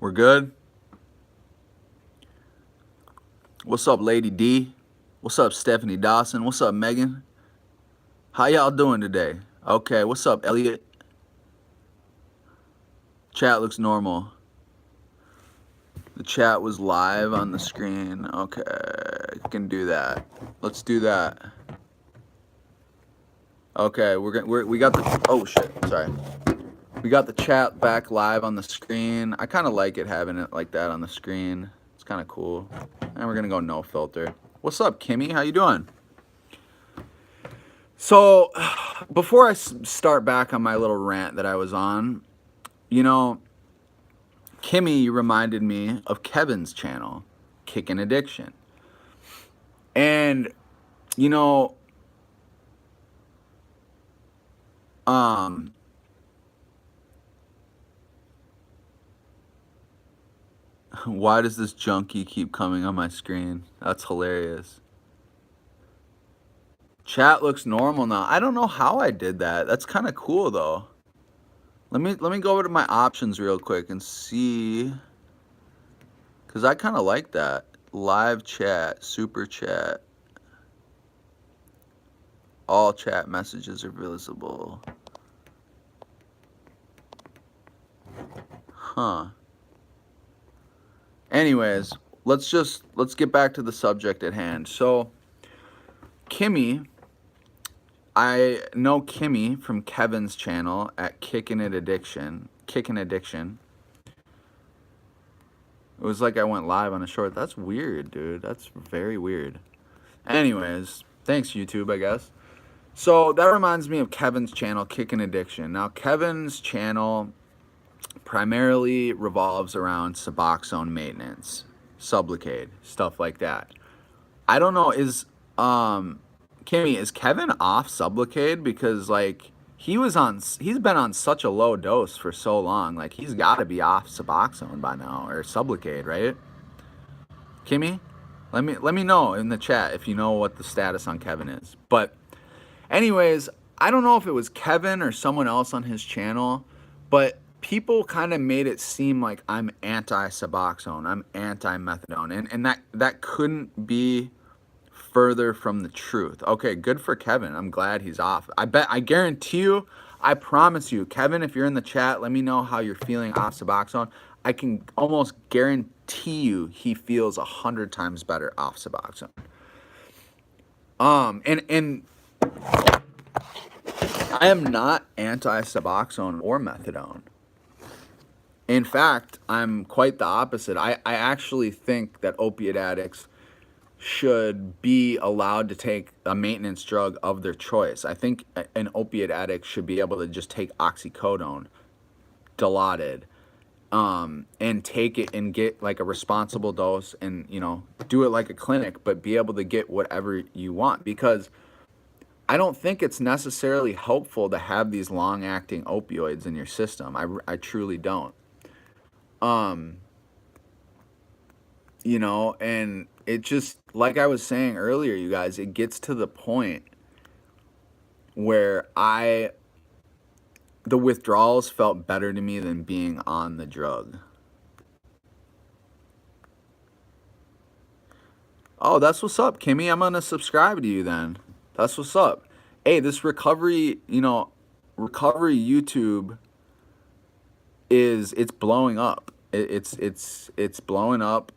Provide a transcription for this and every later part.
We're good? What's up, Lady D? What's up, Stephanie Dawson? What's up, Megan? How y'all doing today? Okay, what's up, Elliot? Chat looks normal. The chat was live on the screen. Okay, I can do that. Let's do that. Okay, we got the, oh shit, sorry. We got the chat back live on the screen. I kind of like it having it like that on the screen. It's kind of cool. And we're gonna go no filter. What's up, Kimmy? How you doing? So, before I start back on my little rant that I was on, you know, Kimmy reminded me of Kevin's channel, Kickin' Addiction. And, you know, why does this junkie keep coming on my screen? That's hilarious. Chat looks normal now. I don't know how I did that. That's kind of cool though. Let me go over to my options real quick and see, cuz I kind of like that. Live chat, super chat. All chat messages are visible. Huh. Anyways, let's get back to the subject at hand. So, Kimmy, I know Kimmy from Kevin's channel at Kickin' Addiction. It was like I went live on a short. That's weird, dude. That's very weird. Anyways, thanks YouTube, I guess. So that reminds me of Kevin's channel, Kickin' Addiction. Now, Kevin's channel primarily revolves around Suboxone maintenance, Sublocade, stuff like that. I don't know, Kimmy, is Kevin off Sublocade? Because like he's been on such a low dose for so long. Like he's got to be off Suboxone by now, or Sublocade, right? Kimmy, let me know in the chat if you know what the status on Kevin is. But anyways, I don't know if it was Kevin or someone else on his channel, but people kind of made it seem like I'm anti-Suboxone, I'm anti-methadone, and that couldn't be further from the truth. Okay, good for Kevin. I'm glad he's off. I guarantee you, I promise you, Kevin, if you're in the chat, let me know how you're feeling off Suboxone. I can almost guarantee you he feels 100 times better off Suboxone. And I am not anti-Suboxone or methadone. In fact, I'm quite the opposite. I actually think that opiate addicts should be allowed to take a maintenance drug of their choice. I think an opiate addict should be able to just take oxycodone, Dilaudid, and take it and get like a responsible dose and, you know, do it like a clinic, but be able to get whatever you want, because I don't think it's necessarily helpful to have these long-acting opioids in your system. I truly don't. You know, and it just, like I was saying earlier, you guys, it gets to the point where the withdrawals felt better to me than being on the drug. Oh, that's what's up, Kimmy. I'm gonna subscribe to you then. That's what's up. Hey, this recovery, you know, recovery YouTube it's blowing up. It's blowing up.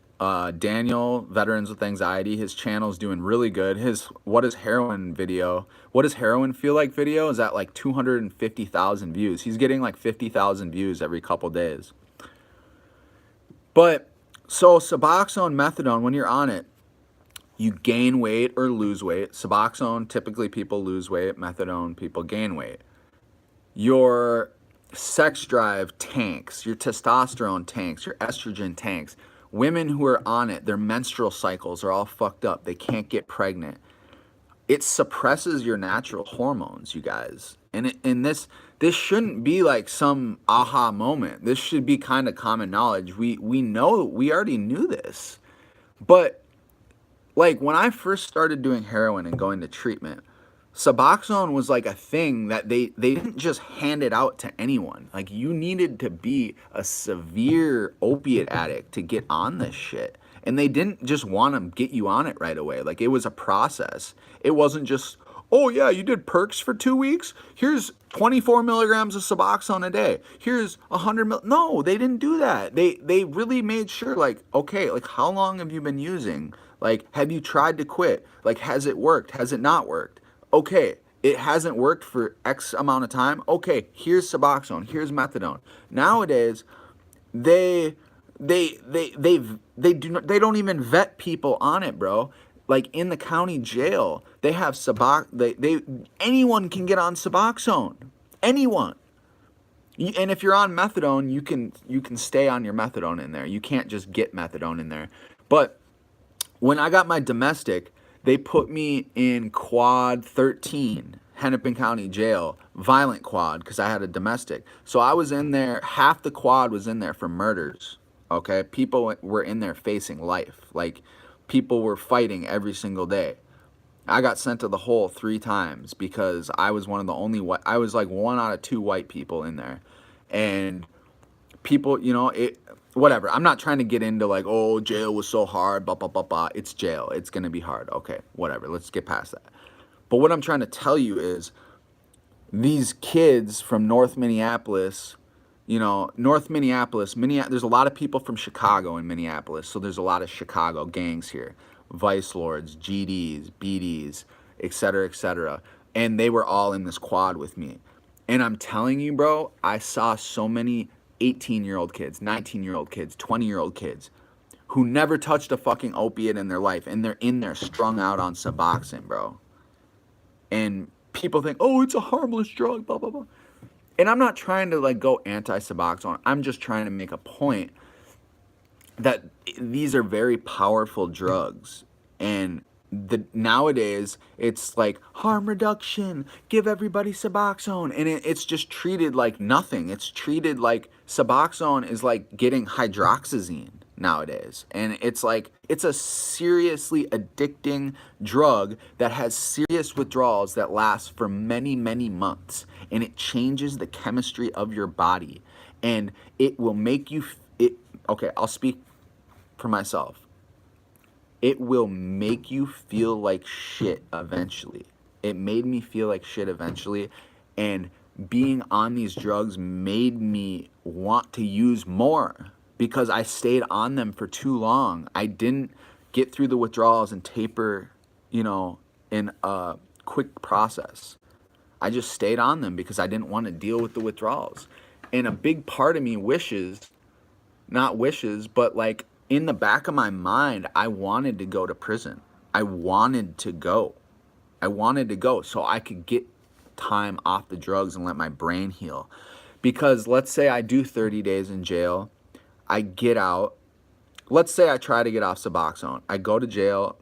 Daniel, Veterans with Anxiety, his channel's doing really good. His what does heroin feel like video is at like 250,000 views. He's getting like 50,000 views every couple days. But so Suboxone, methadone, when you're on it, you gain weight or lose weight. Suboxone, typically people lose weight. Methadone, people gain weight. Your sex drive tanks, your testosterone tanks, your estrogen tanks. Women who are on it, their menstrual cycles are all fucked up. They can't get pregnant. It suppresses your natural hormones, you guys. And this shouldn't be like some aha moment. This should be kind of common knowledge. We know, we already knew this. But like when I first started doing heroin and going to treatment, Suboxone was like a thing that they didn't just hand it out to anyone. Like, you needed to be a severe opiate addict to get on this shit. And they didn't just want to get you on it right away. Like, it was a process. It wasn't just, oh yeah, you did perks for 2 weeks. Here's 24 milligrams of Suboxone a day. Here's 100 mil. No, they didn't do that. They really made sure, like, okay, like, how long have you been using? Like, have you tried to quit? Like, has it worked? Has it not worked? Okay, it hasn't worked for X amount of time. Okay, here's Suboxone, here's methadone. Nowadays, they they don't even vet people on it, bro. Like, in the county jail, they have they anyone can get on Suboxone. Anyone. And if you're on methadone, you can stay on your methadone in there. You can't just get methadone in there. But when I got my domestic, they put me in quad 13, Hennepin County Jail, violent quad, because I had a domestic. So I was in there, half the quad was in there for murders. Okay, people were in there facing life. Like, people were fighting every single day. I got sent to the hole 3 times because I was one of the only white. I was like 1 out of 2 white people in there, and people, whatever. I'm not trying to get into like, oh, jail was so hard, blah, blah, blah, blah. It's jail. It's going to be hard. Okay, whatever. Let's get past that. But what I'm trying to tell you is these kids from North Minneapolis, there's a lot of people from Chicago in Minneapolis. So there's a lot of Chicago gangs here, vice lords, GDs, BDs, et cetera, et cetera. And they were all in this quad with me. And I'm telling you, bro, I saw so many 18-year-old kids, 19-year-old kids, 20-year-old kids who never touched a fucking opiate in their life, and they're in there strung out on Suboxone, bro. And people think, oh, it's a harmless drug, blah, blah, blah. And I'm not trying to like go anti-Suboxone. I'm just trying to make a point that these are very powerful drugs. And nowadays it's like harm reduction, give everybody Suboxone, and it's just treated like nothing. It's treated like Suboxone is like getting hydroxyzine nowadays, and it's like it's a seriously addicting drug that has serious withdrawals that last for many months, and it changes the chemistry of your body, and it will make you okay, I'll speak for myself. It will make you feel like shit eventually. It made me feel like shit eventually. And being on these drugs made me want to use more because I stayed on them for too long. I didn't get through the withdrawals and taper, in a quick process. I just stayed on them because I didn't want to deal with the withdrawals. And a big part of me but like, in the back of my mind, I wanted to go to prison. I wanted to go so I could get time off the drugs and let my brain heal. Because let's say I do 30 days in jail, I get out. Let's say I try to get off Suboxone. I go to jail,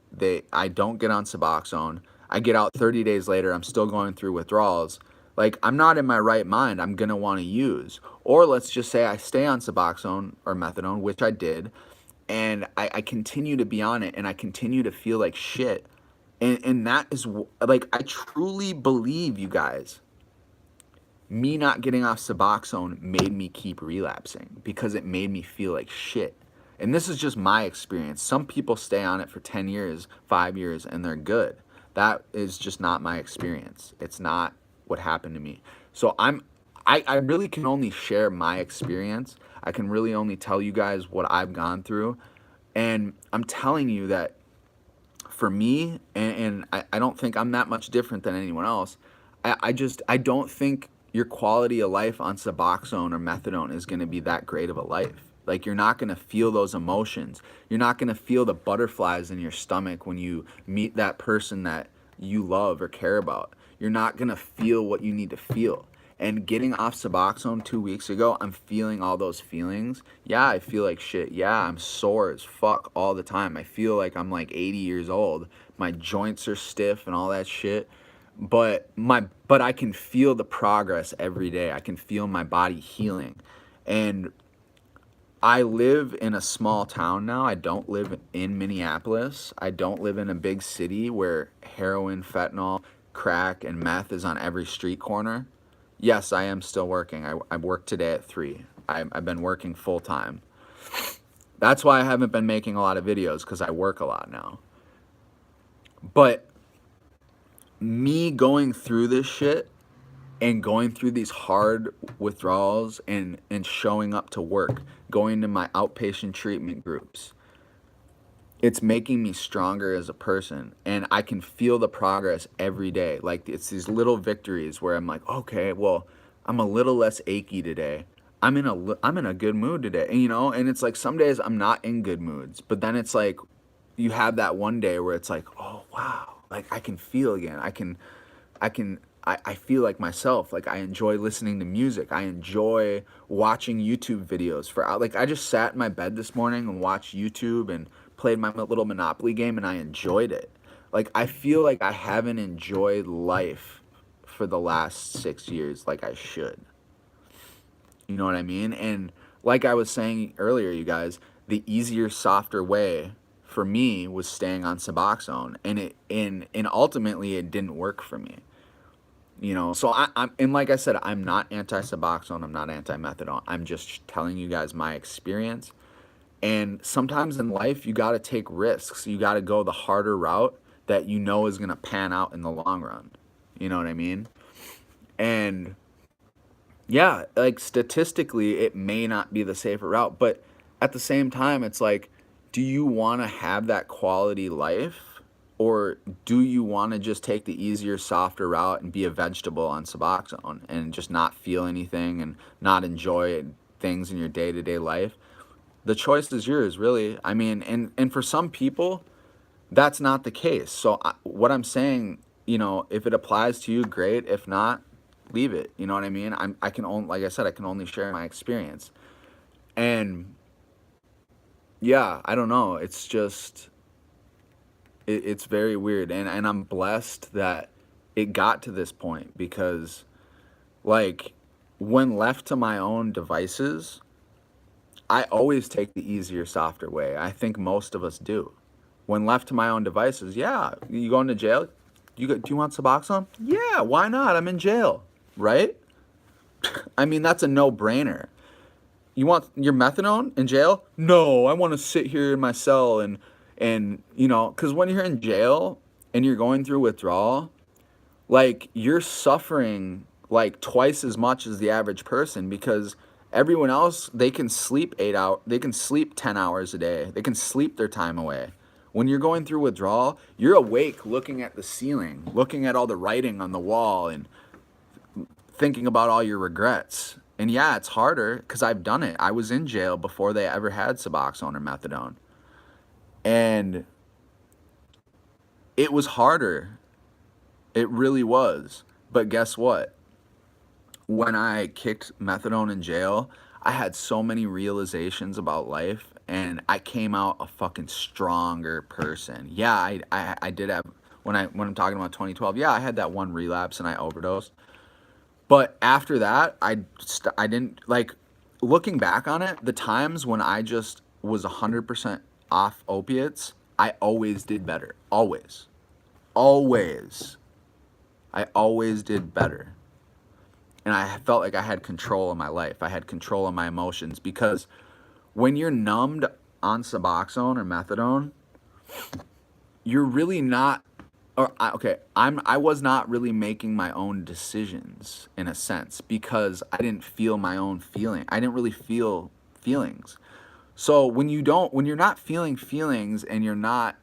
I don't get on Suboxone. I get out 30 days later, I'm still going through withdrawals. Like, I'm not in my right mind, I'm gonna wanna use. Or let's just say I stay on Suboxone or methadone, which I did, and I continue to be on it, and I continue to feel like shit. And that is, like, I truly believe, you guys, me not getting off Suboxone made me keep relapsing because it made me feel like shit. And this is just my experience. Some people stay on it for 10 years, 5 years, and they're good. That is just not my experience. It's not what happened to me. So I really can only share my experience. I can really only tell you guys what I've gone through. And I'm telling you that for me, and I don't think I'm that much different than anyone else, I don't think your quality of life on Suboxone or methadone is going to be that great of a life. Like, you're not going to feel those emotions. You're not going to feel the butterflies in your stomach when you meet that person that you love or care about. You're not going to feel what you need to feel. And getting off Suboxone 2 weeks ago, I'm feeling all those feelings. Yeah, I feel like shit. Yeah, I'm sore as fuck all the time. I feel like I'm like 80 years old. My joints are stiff and all that shit. But I can feel the progress every day. I can feel my body healing. And I live in a small town now. I don't live in Minneapolis. I don't live in a big city where heroin, fentanyl, crack and meth is on every street corner, yes, I am still working. I work today at 3. I've been working full time. That's why I haven't been making a lot of videos, because I work a lot now. But me going through this shit and going through these hard withdrawals and showing up to work, going to my outpatient treatment groups, it's making me stronger as a person, and I can feel the progress every day. Like, it's these little victories where I'm like, okay, well, I'm a little less achy today. I'm in a good mood today, and, you know, and it's like some days I'm not in good moods, but then it's like you have that one day where it's like, oh wow, like I can feel again. I feel like myself. Like, I enjoy listening to music. I enjoy watching YouTube videos like, I just sat in my bed this morning and watched YouTube and played my little Monopoly game, and I enjoyed it. Like, I feel like I haven't enjoyed life for the last 6 years like I should. You know what I mean? And like I was saying earlier, you guys, the easier, softer way for me was staying on Suboxone, and ultimately it didn't work for me. You know, so and like I said, I'm not anti-Suboxone, I'm not anti-methadone. I'm just telling you guys my experience. And sometimes in life, you got to take risks. You got to go the harder route that you know is going to pan out in the long run. You know what I mean? And yeah, like, statistically, it may not be the safer route, but at the same time, it's like, do you want to have that quality life? Or do you want to just take the easier, softer route and be a vegetable on Suboxone and just not feel anything and not enjoy things in your day-to-day life? The choice is yours, really. I mean, and for some people, that's not the case. So what I'm saying, you know, if it applies to you, great. If not, leave it. You know what I mean? I can only, like I said, I can only share my experience. And yeah, I don't know. It's just, it's very weird. And I'm blessed that it got to this point, because, like, when left to my own devices, I always take the easier, softer way. I think most of us do. When left to my own devices, yeah, you going to jail? Do you want Suboxone? Yeah, why not? I'm in jail, right? I mean, that's a no-brainer. You want your methadone in jail? No, I want to sit here in my cell and you know, because when you're in jail and you're going through withdrawal, like, you're suffering like twice as much as the average person, because everyone else, they can sleep 8 hours, they can sleep 10 hours a day, they can sleep their time away. When you're going through withdrawal, you're awake looking at the ceiling, looking at all the writing on the wall, and thinking about all your regrets. And yeah, it's harder, because I've done it. I was in jail before they ever had Suboxone or methadone. And it was harder. It really was. But guess what? When I kicked methadone in jail, I had so many realizations about life, and I came out a fucking stronger person. Yeah, I did have, when I'm talking about 2012, yeah, I had that one relapse and I overdosed. But after that, I didn't, like, looking back on it, the times when I just was 100% off opiates, I always did better. Always. Always. I always did better. And I felt like I had control of my life. I had control of my emotions, because when you're numbed on Suboxone or methadone, you're really not, I was not really making my own decisions, in a sense, because I didn't feel my own feeling. I didn't really feel feelings. So when you're not feeling feelings and you're not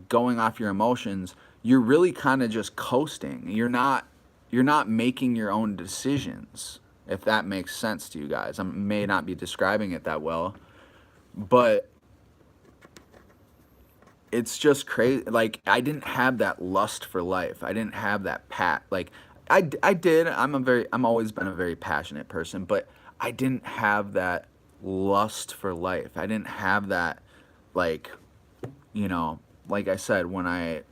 going off your emotions, you're really kind of just coasting. You're not making your own decisions, if that makes sense to you guys. I may not be describing it that well, but it's just crazy. Like, I didn't have that lust for life. I didn't have that like, I did. I'm always been a very passionate person, but I didn't have that lust for life. I didn't have that, like, you know, like I said, when I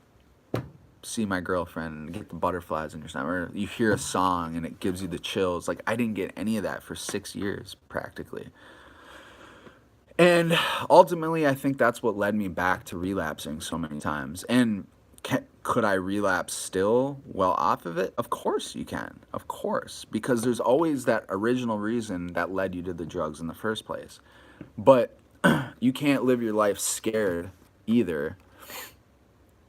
see my girlfriend and get the butterflies in your stomach, or you hear a song and it gives you the chills. Like, I didn't get any of that for 6 years, practically. And ultimately, I think that's what led me back to relapsing so many times. And Could I relapse still well off of it? Of course you can. Of course. Because there's always that original reason that led you to the drugs in the first place. But you can't live your life scared either.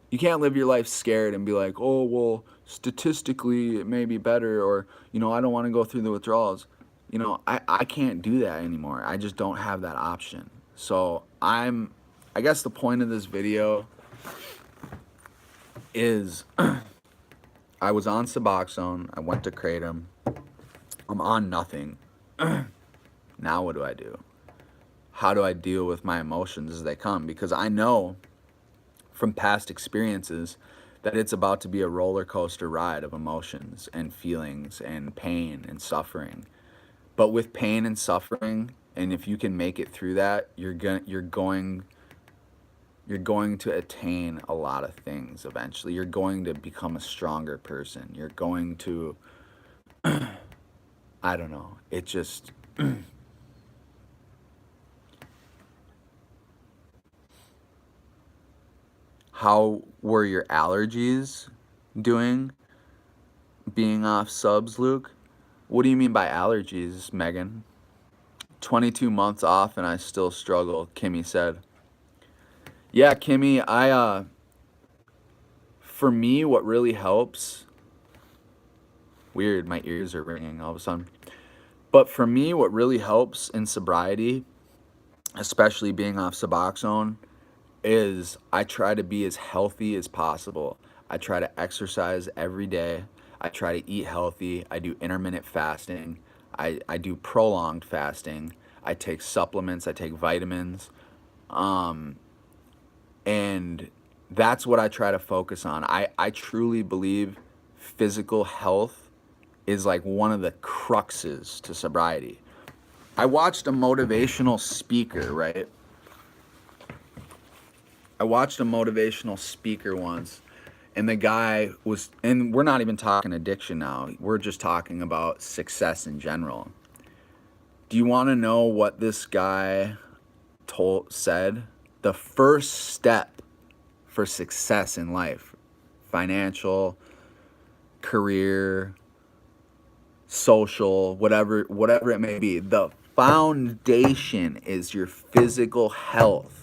You can't live your life scared and be like, oh, well, statistically it may be better, or, you know, I don't want to go through the withdrawals. You know, I can't do that anymore. I just don't have that option. So I guess the point of this video is I was on Suboxone. I went to Kratom. I'm on nothing. Now what do I do? How do I deal with my emotions as they come? Because I know from past experiences that it's about to be a roller coaster ride of emotions and feelings and pain and suffering. But with pain and suffering, and if you can make it through that, you're going to attain a lot of things eventually. You're going to become a stronger person. You're going to, I don't know. It just how were your allergies doing being off subs, Luke? What do you mean by allergies, Megan? 22 months off and I still struggle, Kimmy said. Yeah, Kimmy, for me, what really helps, weird, my ears are ringing all of a sudden. But for me, what really helps in sobriety, especially being off Suboxone, is I try to be as healthy as possible. I try to exercise every day. I try to eat healthy. I do intermittent fasting. I do prolonged fasting. I take supplements. I take vitamins. And that's what I try to focus on. I truly believe physical health is like one of the cruxes to sobriety. I watched a motivational speaker, right? I watched a motivational speaker once, and the guy was, and we're not even talking addiction now. We're just talking about success in general. Do you want to know what this guy said? The first step for success in life, financial, career, social, whatever it may be, the foundation is your physical health.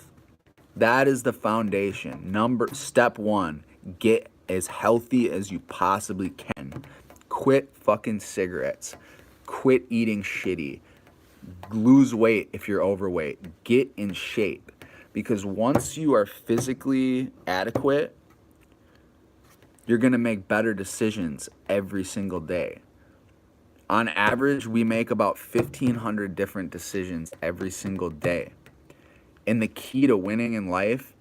That is the foundation. Step one, get as healthy as you possibly can. Quit fucking cigarettes. Quit eating shitty. Lose weight if you're overweight. Get in shape. Because once you are physically adequate, you're going to make better decisions every single day. On average, we make about 1,500 different decisions every single day. And the key to winning in life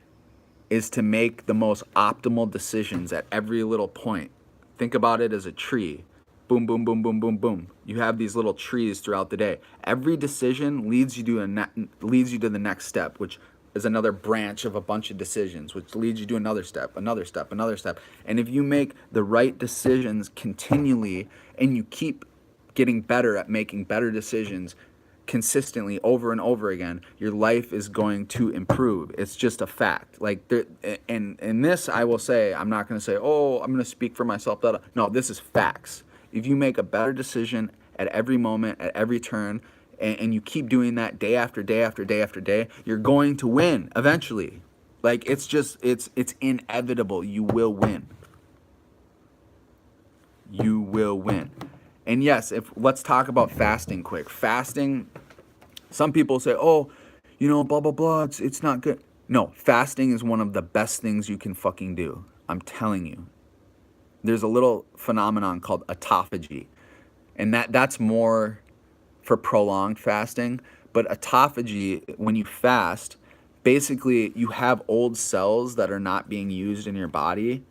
is to make the most optimal decisions at every little point. Think about it as a tree. Boom, boom, boom, boom, boom, boom. You have these little trees throughout the day. Every decision leads you to the next step, which is another branch of a bunch of decisions, which leads you to another step, another step, another step. And if you make the right decisions continually and you keep getting better at making better decisions consistently over and over again, your life is going to improve. It's just a fact. Like, in this, I will say, I'm not going to say, oh, I'm going to speak for myself. No, this is facts. If you make a better decision at every moment, at every turn, and you keep doing that day after day after day after day, you're going to win eventually. Like, it's inevitable. You will win. You will win. And yes, let's talk about fasting quick. Fasting, some people say, oh, you know, blah, blah, blah, it's not good. No, fasting is one of the best things you can fucking do. I'm telling you. There's a little phenomenon called autophagy. And that's more for prolonged fasting. But autophagy, when you fast, basically you have old cells that are not being used in your body.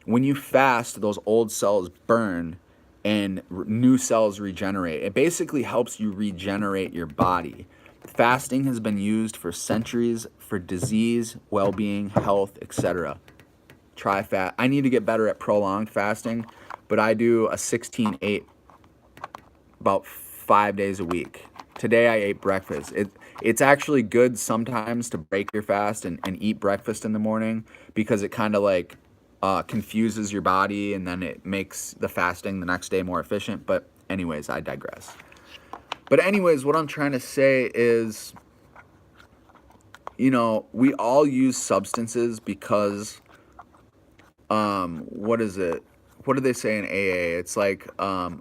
When you fast, those old cells burn and new cells regenerate. It basically helps you regenerate your body. Fasting has been used for centuries for disease, well-being, health, etc. Try fast. I need to get better at prolonged fasting, but I do a 16-8 about 5 days a week. Today I ate breakfast. It's actually good sometimes to break your fast and eat breakfast in the morning, because it kind of like confuses your body, and then it makes the fasting the next day more efficient. But anyways, I digress. But anyways, what I'm trying to say is, you know, we all use substances because, what is it? What do they say in AA? It's like a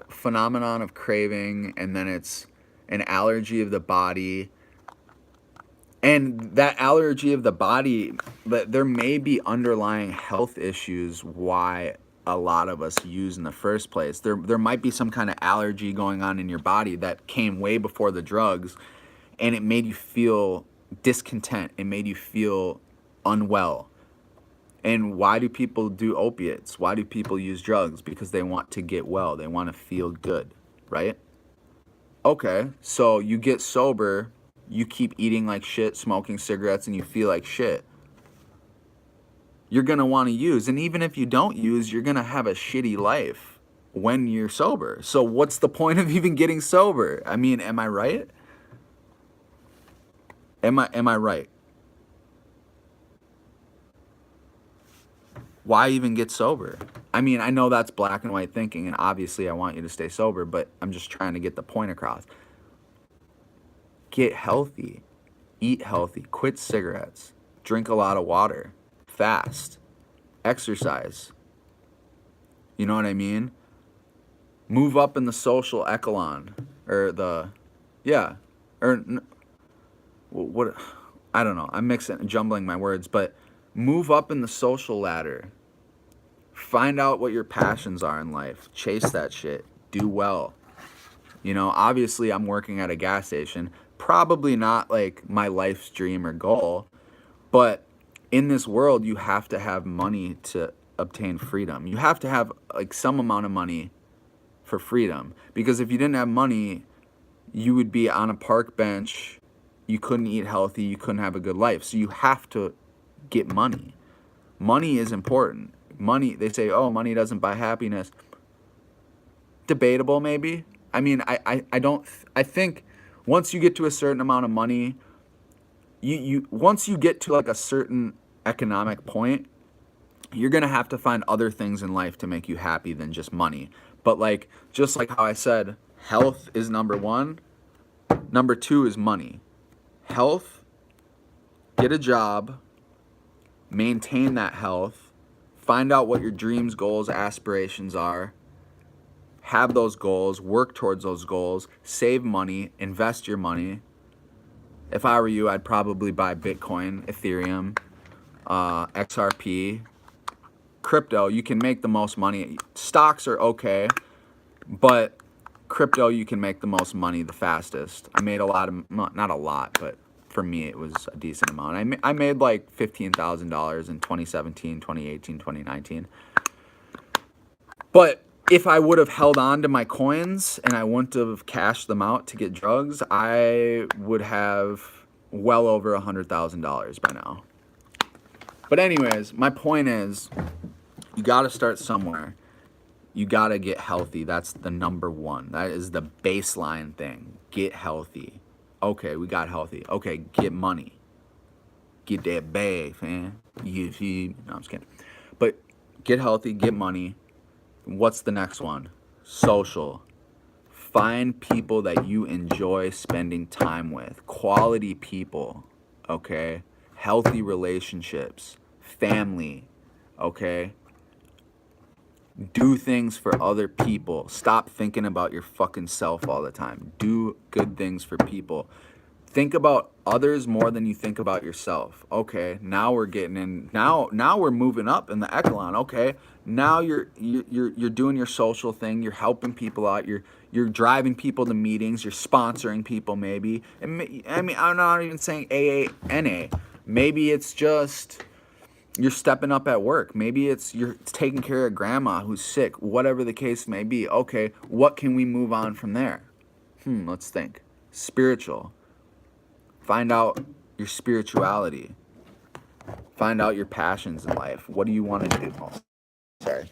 phenomenon of craving, and then it's an allergy of the body. And that allergy of the body, but there may be underlying health issues why a lot of us use in the first place. There might be some kind of allergy going on in your body that came way before the drugs, and it made you feel discontent. It made you feel unwell. And why do people do opiates? Why do people use drugs? Because they want to get well. They want to feel good, right? Okay, so you get sober, you keep eating like shit, smoking cigarettes, and you feel like shit. You're going to want to use. And even if you don't use, you're going to have a shitty life when you're sober. So what's the point of even getting sober? I mean, am I right? Am I right? Why even get sober? I mean, I know that's black and white thinking, and obviously I want you to stay sober, but I'm just trying to get the point across. Get healthy. Eat healthy. Quit cigarettes. Drink a lot of water. Fast. Exercise. You know what I mean? Move up in the social echelon. Or the... Yeah. Or... What... I don't know. I'm jumbling my words, but... Move up in the social ladder. Find out what your passions are in life. Chase that shit. Do well. You know, obviously I'm working at a gas station. Probably not like my life's dream or goal. But in this world, you have to have money to obtain freedom. You have to have like some amount of money for freedom. Because if you didn't have money, you would be on a park bench. You couldn't eat healthy. You couldn't have a good life. So you have to get money. Money is important. Money, they say, oh, money doesn't buy happiness. Debatable, maybe. I mean, I think once you get to a certain amount of money, once you get to like a certain economic point, you're going to have to find other things in life to make you happy than just money. But like, just like how I said, health is number one. Number two is money. Health, get a job, maintain that health, find out what your dreams, goals, aspirations are, have those goals, work towards those goals, save money, invest your money. If I were you, I'd probably buy Bitcoin, Ethereum, XRP, crypto. You can make the most money. Stocks are okay, but crypto, you can make the most money the fastest. I made a lot of, not a lot, but for me, it was a decent amount. I made like $15,000 in 2017, 2018, 2019. But if I would have held on to my coins and I wouldn't have cashed them out to get drugs, I would have well over $100,000 by now. But anyways, my point is, you got to start somewhere. You got to get healthy. That's the number one. That is the baseline thing. Get healthy. Okay, we got healthy. Okay, get money. Get that bag, man. No, I'm just kidding. But get healthy, get money. What's the next one? Social. Find people that you enjoy spending time with. Quality people, okay? Healthy relationships. Family, okay? Do things for other people. Stop thinking about your fucking self all the time. Do good things for people. Think about others more than you think about yourself. Okay, now we're getting in. Now we're moving up in the echelon. Okay, now you're doing your social thing. You're helping people out. You're driving people to meetings. You're sponsoring people maybe. And I mean, I'm not even saying AA, NA. Maybe it's just you're stepping up at work. Maybe it's you're taking care of grandma who's sick. Whatever the case may be. Okay, what can we move on from there? Let's think. Spiritual. Find out your spirituality. Find out your passions in life. What do you want to do? Oh, sorry.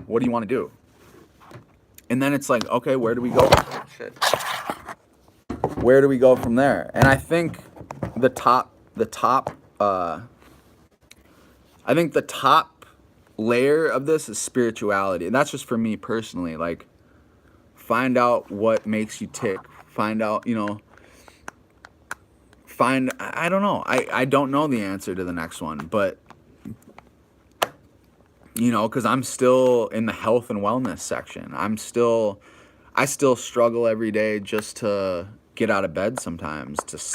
What do you want to do? And then it's like, okay, where do we go? Shit. Where do we go from there? And I think the top I think the top layer of this is spirituality. And that's just for me personally. Like, find out what makes you tick. Find out, you know, I don't know. I don't know the answer to the next one, but, you know, because I'm still in the health and wellness section. I still struggle every day just to get out of bed sometimes, to sleep.